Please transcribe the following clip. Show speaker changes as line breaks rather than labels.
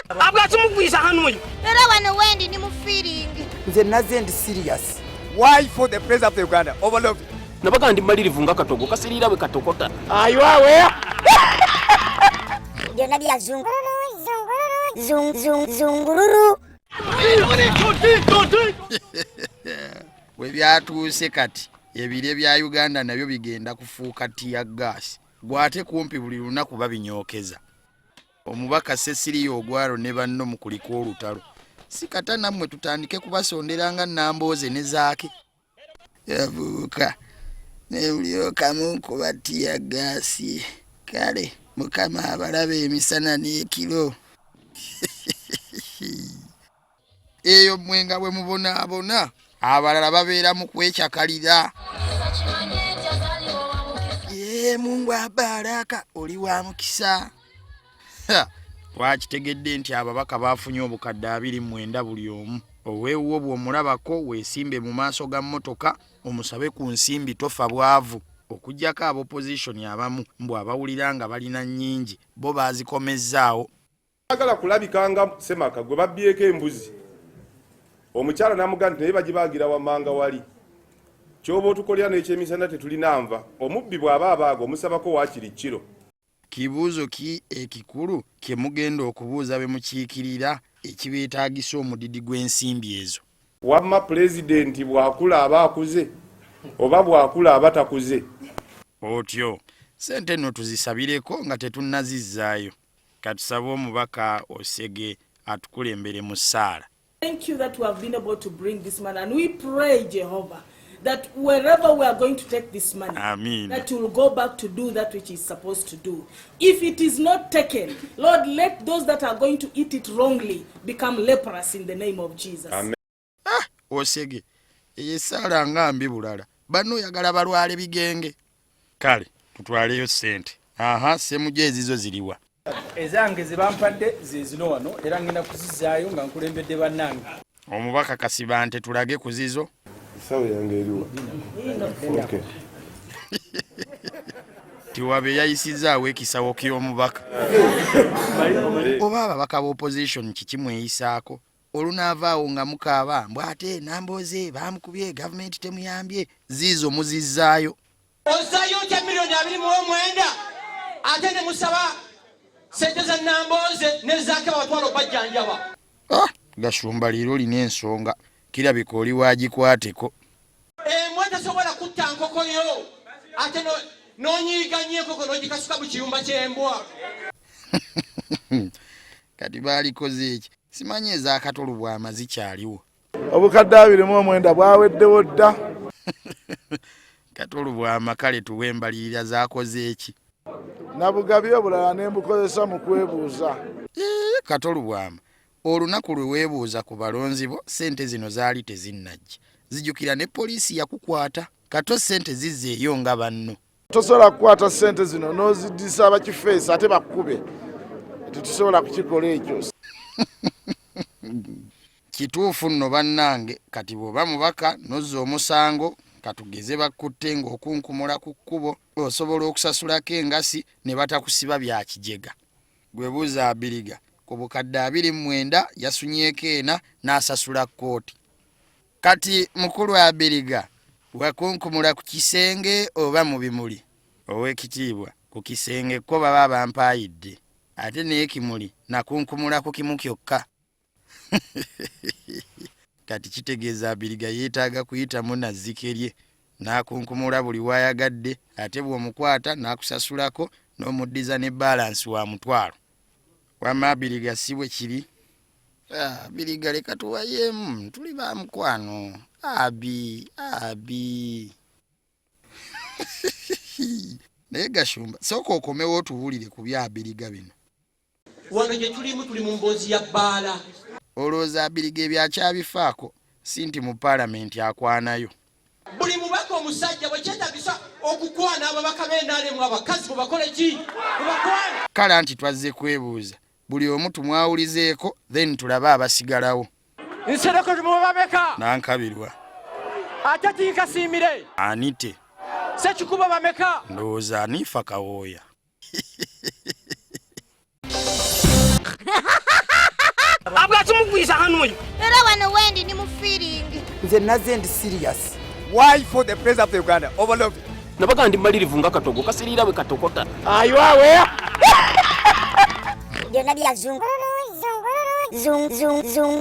Abwatumugwiza hano uyu.
Era wano wendi ni mu feeling.
Nze naze ndi serious.
Why for the president of Uganda overlooked?
Nabaga ndi malirivu nga katogo kasirira we katokota.
Ayiwawe.
Byonna bya zungururu.
We byatuuse kati ebire bya Uganda nabyo bigenda kufuuka tiya gas. Gwate kumpi buli lunaku babinyokeza. Omubaka Cecilia Ogwaro ne banno mu kuliko olutalo. Sikata nammwe tutandike kubasonderanga Nambooze ne Zaake. Yavuka ne ulioka munkuba tiya gasi. Kale mukama abalabe emisana n'ekiro. Eyo mwenga bwe mubona abona abalala babeera mu kwekyakalira. Mungu abaraka oli wa mukisa. Twakitegedde nti ababaka bafunye obukadde 29 buli omu. Oweewuwo bw'omulabako weesimbe mu maaso ga mmotoka omusabe ku nsimbi tofa bwavu. Okujjako ab'opposition abamu mbu abawulira nga balina nnyingi bo baazikomezzaawo.
Agala kulabikanga Semaka gwe babbyeko embuzi. Omukyala namugamba naye bagibagira wamanga wali. Kyoba otukolera n'ekyemisana tetulina nva. Omubbi bw'aba abaago omusabako waakiri kiro.
Kibuuzo ki ekikulu kye mugenda okubuuza be mukiikirira ekibeetaagisa omudidi gw'ensimbi ezo?
Wamma pulezidenti bw'akula aba akuze oba bw'akula aba takuze.
Otyo sente nno tuzisabireko nga tetunnazizzaayo. Katusabe omubaka Osege atukulembere mu ssaala.
Thank you that we have been able to bring this man, and we pray, Jehovah, that wherever we are going to take this money,
Amen,
that you will go back to do that which is supposed to do. If it is not taken, Lord, let those that are going to eat it wrongly become leprous in the name of Jesus.
Amen.
Osege eyesaala nga mbi bulala bano yagala balwale bigenge. Kale tutwaleyo sente. Semuje ezizo ziriwa.
Ezange zibampadde zezino wano era ngenda kuzizaayo nga nkulembedde bannange.
Omubaka Kasibante tulage ku zizo.
Sawe yange eriwa. Okay.
Tiwabe yayisizaawo ekisawo ky'omubaka. Oba ababaka b'opposition kikimweyisaako. Olunaavaawo nga mukaaba mbwate Nambooze bamukubye gavumenti temuyambye zizo muzizzaayo.
Ozaayo otya milioni 29 ate ne musaba sente za Nambooze ne Zaake batwala bajjanjaba.
Gashumba liiro lina ensonga kirabika oli waagikwateko.
Embwa tasobola kutta nkoko yo ate n'onyiiga nnyo enkoko n'ogikasuka mu kiyumba ky'embwa.
Kati baalikoze eki simanye ez'akatolo bwama zikyaliwo.
Obukadde 29 bwaweddewo dda.
Katolo bwama kale tuwe embalirira zaakoze eki.
Nabugabye obulala ne mbukozesa mu kwebuuza.
Katolo bwama olunaku lwe weebuuza ku balonzi bo sente zino zaali tezinnajja. Zijjukira ne poliisi yakukwata. Kato sente zizzeeyo nga banno.
Tosobola kukwata sente zino n'oziddisa abakifeesi ate bakkube. Tetusobola kukikola ekyo.
Kituufu nno bannange kati bw'oba mubaka nozza omusango katugeze bakutte ng'okunkumula ku kkubo osobola okusasulako engasi ne batakusiba bya kijega. Gwe buuza Abiriga ku bukadde 29 yasunyeeko ena n'asasula kkooti. Kati mukulu Abiriga wakunkumula ku kisenge oba mu bimuli? Ow'ekitiibwa ku kisenge ko baba bampaayidde ate n'ekimuli nakunkumula ku kimu kyokka. Kati kitegeeza Abiriga yeetaaga kuyitamu nazzike lye n'akunkumula buli waayagadde ate bw'omukwata n'akusasulako n'omuddiza ne balansi wa mutwalo. Wamma Abiriga si bwe kiri. Abiriga leka tuwayemu tuli ba mukwano. Abi naye Gashumba sooka okomewo otuwulire ku bya Abiriga bino.
Wano gye tulimu tuli mu mboozi ya bbaala.
Olowooza Abiriga ebyakyabifaako si nti mu paalamenti akwanayo.
Buli mubaka omusajja bwe kyetaagisa okukwana ababaka b'enaalemu abakazi mubakole ki? Mubakwana.
Kale anti twazze kwebuuza buli omu tumwawulizeeko then tulabe abasigalawo.
Nsereko mubameka.
Nankabirwa.
Ate tinkasiimire.
Anite.
Sekikuba bameka.
Ndowooza anifa kawooya.
abwakimugwisa hano oyo
era wano wendi ni mu feeling.
nze naze ndi serious.
Why for the president of Uganda overlooked?
nabaga ndi malirivu nga katogo kasirira bwe katokota.
Ayiwawe.
Byonna bya zungururu zungururu zung zung zung.